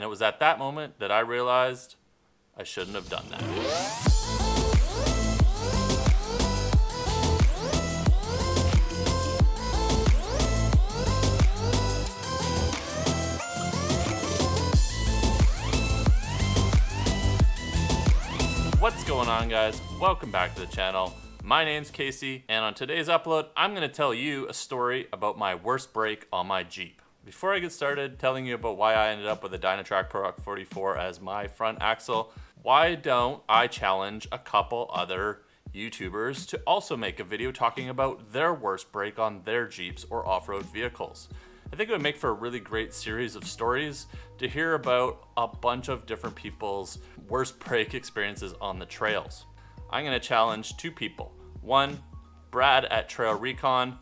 And it was at that moment that I realized I shouldn't have done that. What's going on, guys? Welcome back to the channel. My name's Casey, and on today's upload, I'm going to tell you a story about my worst break on my Jeep. Before I get started telling you about why I ended up with a Dynatrac Pro 44 as my front axle, why don't I challenge a couple other YouTubers to also make a video talking about their worst break on their Jeeps or off-road vehicles? I think it would make for a really great series of stories to hear about a bunch of different people's worst break experiences on the trails. I'm going to challenge two people. One, Brad at Trail Recon.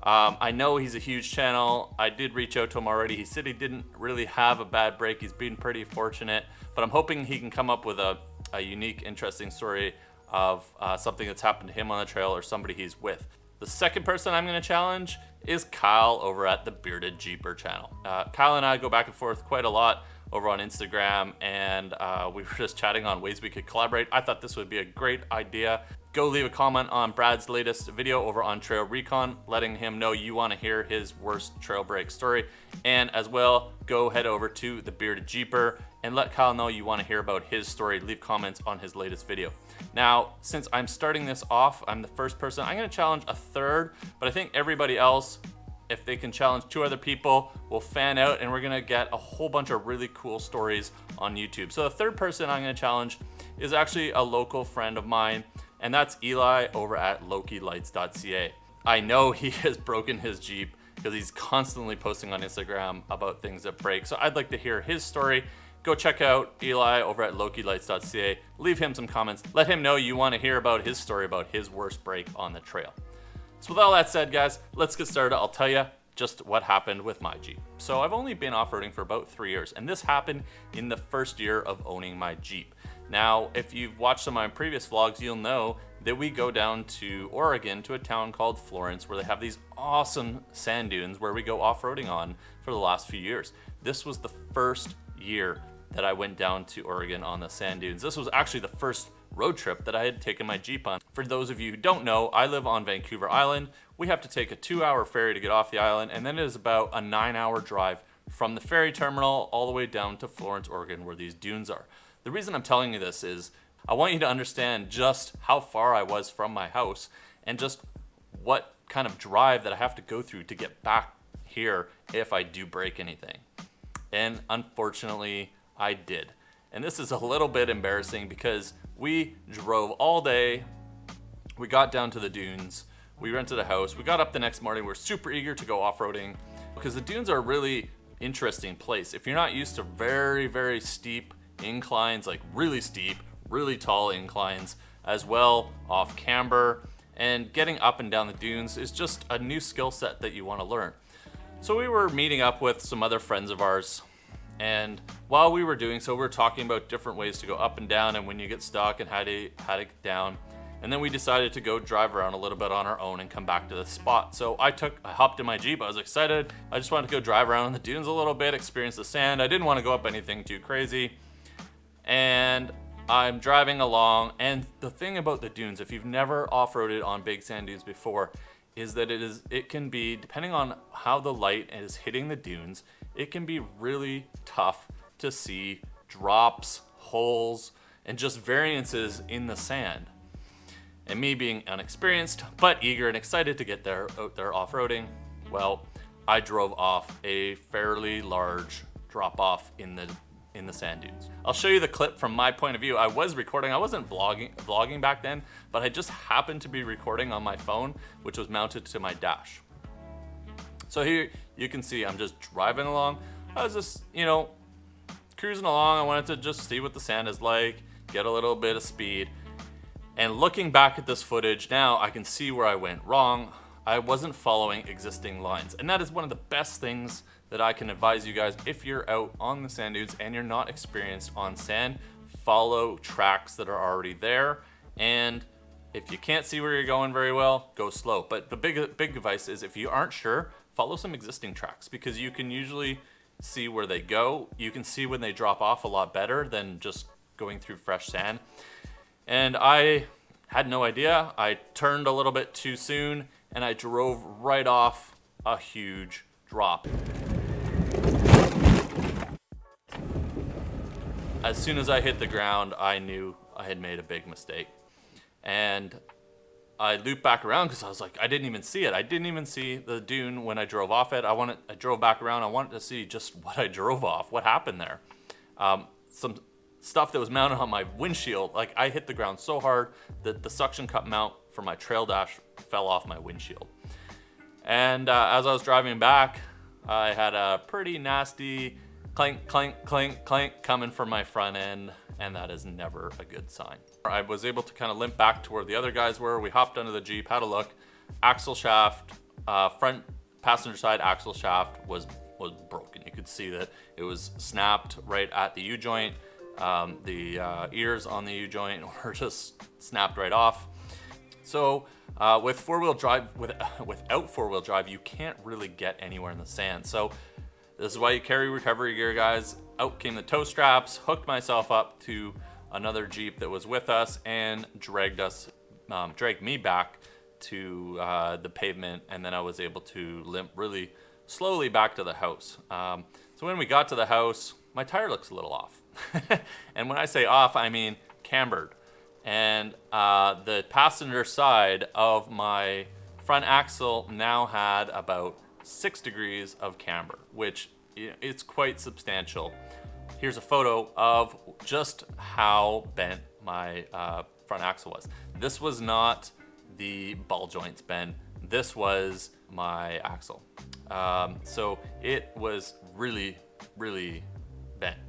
I know he's a huge channel. I did reach out to him already. He said he didn't really have a bad break. He's been pretty fortunate, but I'm hoping he can come up with a unique, interesting story of something that's happened to him on the trail or somebody he's with. The second person I'm going to challenge is Kyle over at the Bearded Jeeper channel. Kyle and I go back and forth quite a lot over on Instagram, and we were just chatting on ways we could collaborate. I thought this would be a great idea. Go leave a comment on Brad's latest video over on Trail Recon, letting him know you want to hear his worst trail break story. And as well, go head over to the Bearded Jeeper and let Kyle know you want to hear about his story. Leave comments on his latest video. Now, since I'm starting this off, I'm the first person. I'm going to challenge a third, but I think everybody else, if they can challenge two other people, will fan out, and we're going to get a whole bunch of really cool stories on YouTube. So the third person I'm going to challenge is actually a local friend of mine, and that's Eli over at LokiLights.ca. I know he has broken his Jeep because he's constantly posting on Instagram about things that break. So I'd like to hear his story. Go check out Eli over at LokiLights.ca. Leave him some comments. Let him know you want to hear about his story about his worst break on the trail. So with all that said, guys, let's get started. I'll tell you just what happened with my Jeep. So I've only been off-roading for about 3 years, and this happened in the first year of owning my Jeep. Now, if you've watched some of my previous vlogs, you'll know that we go down to Oregon to a town called Florence where they have these awesome sand dunes where we go off-roading on for the last few years. This was the first year that I went down to Oregon on the sand dunes. This was actually the first road trip that I had taken my Jeep on. For those of you who don't know, I live on Vancouver Island. We have to take a 2-hour ferry to get off the island, and then it is about a 9-hour drive from the ferry terminal all the way down to Florence, Oregon, where these dunes are. The reason I'm telling you this is I want you to understand just how far I was from my house and just what kind of drive that I have to go through to get back here if I do break anything. And unfortunately, I did. And this is a little bit embarrassing because we drove all day. We got down to the dunes. We rented a house. We got up the next morning. We're super eager to go off-roading because the dunes are a really interesting place. If you're not used to very, very steep inclines, like really steep, really tall inclines, as well off camber, and getting up and down the dunes is just a new skill set that you want to learn. So we were meeting up with some other friends of ours, and while we were doing so, we were talking about different ways to go up and down and when you get stuck and how to get down. And then we decided to go drive around a little bit on our own and come back to the spot. So I hopped in my Jeep. I was excited. I just wanted to go drive around on the dunes a little bit, experience the sand. I didn't want to go up anything too crazy. And I'm driving along. And the thing about the dunes, if you've never off-roaded on big sand dunes before, is that it can be, depending on how the light is hitting the dunes, it can be really tough to see drops, holes, and just variances in the sand. And me being unexperienced, but eager and excited to get out there off-roading, well, I drove off a fairly large drop-off in the sand dunes. I'll show you the clip from my point of view. I was recording, I wasn't vlogging back then, but I just happened to be recording on my phone, which was mounted to my dash. So here you can see I'm just driving along. I was just, cruising along. I wanted to just see what the sand is like, get a little bit of speed. And looking back at this footage now, I can see where I went wrong. I wasn't following existing lines. And that is one of the best things that I can advise you guys if you're out on the sand dunes and you're not experienced on sand. Follow tracks that are already there. And if you can't see where you're going very well, go slow. But the big advice is if you aren't sure, follow some existing tracks because you can usually see where they go. You can see when they drop off a lot better than just going through fresh sand. And I had no idea. I turned a little bit too soon and I drove right off a huge drop. As soon as I hit the ground, I knew I had made a big mistake. And I looped back around because I was like, I didn't even see it. I didn't even see the dune when I drove off it. I drove back around. I wanted to see just what I drove off, what happened there. Some stuff that was mounted on my windshield. Like, I hit the ground so hard that the suction cup mount for my trail dash fell off my windshield. And as I was driving back, I had a pretty nasty clank, clank, clank, clank coming from my front end, and that is never a good sign. I was able to kind of limp back to where the other guys were. We hopped under the Jeep, had a look. Axle shaft, front passenger side axle shaft was broken. You could see that it was snapped right at the U-joint. The ears on the U-joint were just snapped right off. So with four-wheel drive, without four-wheel drive, you can't really get anywhere in the sand. So this is why you carry recovery gear, guys. Out came the tow straps, hooked myself up to another Jeep that was with us, and dragged me back to the pavement, and then I was able to limp really slowly back to the house. So when we got to the house, my tire looks a little off. And when I say off, I mean cambered. And the passenger side of my front axle now had about 6 degrees of camber, which it's quite substantial. Here's a photo of just how bent my front axle was. This was not the ball joints bent. This was my axle. So it was really, really bent.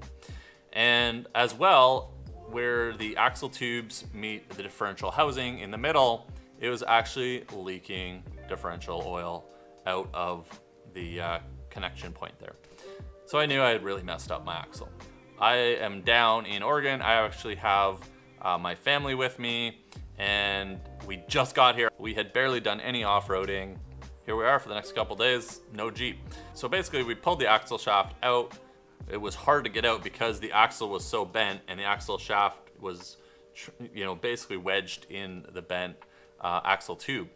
And as well, where the axle tubes meet the differential housing in the middle, it was actually leaking differential oil out of the connection point there. So I knew I had really messed up my axle. I am down in Oregon. I actually have my family with me, and we just got here. We had barely done any off-roading. Here we are for the next couple days, no Jeep. So basically we pulled the axle shaft out. It was hard to get out because the axle was so bent, and the axle shaft was, basically wedged in the bent axle tube.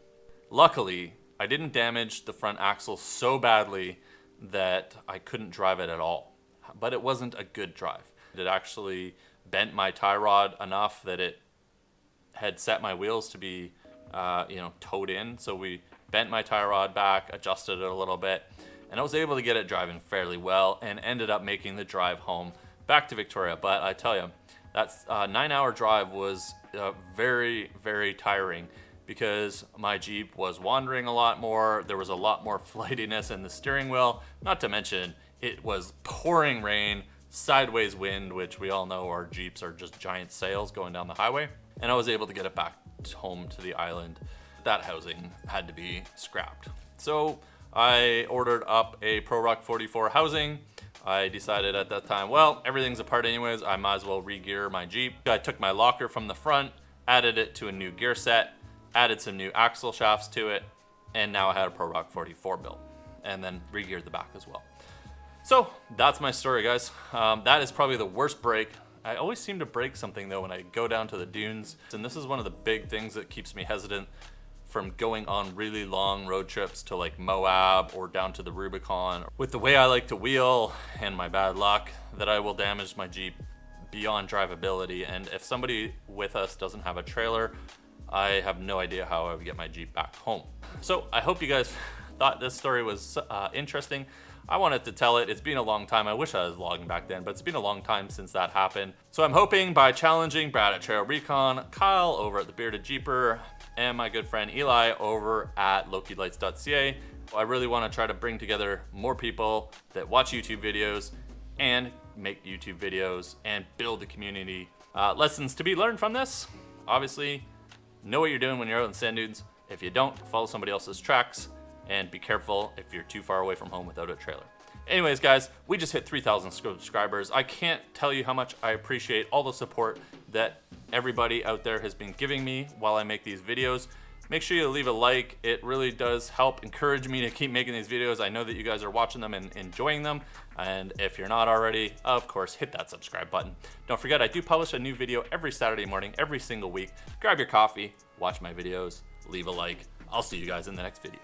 Luckily, I didn't damage the front axle so badly that I couldn't drive it at all. But it wasn't a good drive. It actually bent my tie rod enough that it had set my wheels to be, towed in. So we bent my tie rod back, adjusted it a little bit, and I was able to get it driving fairly well and ended up making the drive home back to Victoria. But I tell you, that 9-hour drive was very, very tiring because my Jeep was wandering a lot more. There was a lot more flightiness in the steering wheel, not to mention it was pouring rain, sideways wind, which we all know our Jeeps are just giant sails going down the highway. And I was able to get it back home to the island. That housing had to be scrapped. So I ordered up a Pro Rock 44 housing. I decided at that time, well, everything's apart anyways, I might as well re-gear my Jeep. I took my locker from the front, added it to a new gear set, added some new axle shafts to it, and now I had a Pro Rock 44 built, and then re-geared the back as well. So that's my story, guys. That is probably the worst break. I always seem to break something though when I go down to the dunes, and this is one of the big things that keeps me hesitant from going on really long road trips to like Moab or down to the Rubicon. With the way I like to wheel and my bad luck, that I will damage my Jeep beyond drivability. And if somebody with us doesn't have a trailer, I have no idea how I would get my Jeep back home. So I hope you guys thought this story was interesting. I wanted to tell it. It's been a long time. I wish I was vlogging back then, but it's been a long time since that happened. So I'm hoping by challenging Brad at Trail Recon, Kyle over at the Bearded Jeeper, and my good friend Eli over at LokiLights.ca, I really want to try to bring together more people that watch YouTube videos and make YouTube videos and build a community. Lessons to be learned from this: obviously, know what you're doing when you're out in sand dunes. If you don't, follow somebody else's tracks, and be careful if you're too far away from home without a trailer. Anyways, guys, we just hit 3,000 subscribers. I can't tell you how much I appreciate all the support that everybody out there has been giving me while I make these videos. Make sure you leave a like. It really does help encourage me to keep making these videos. I know that you guys are watching them and enjoying them. And if you're not already, of course, hit that subscribe button. Don't forget, I do publish a new video every Saturday morning, every single week. Grab your coffee, watch my videos, leave a like. I'll see you guys in the next video.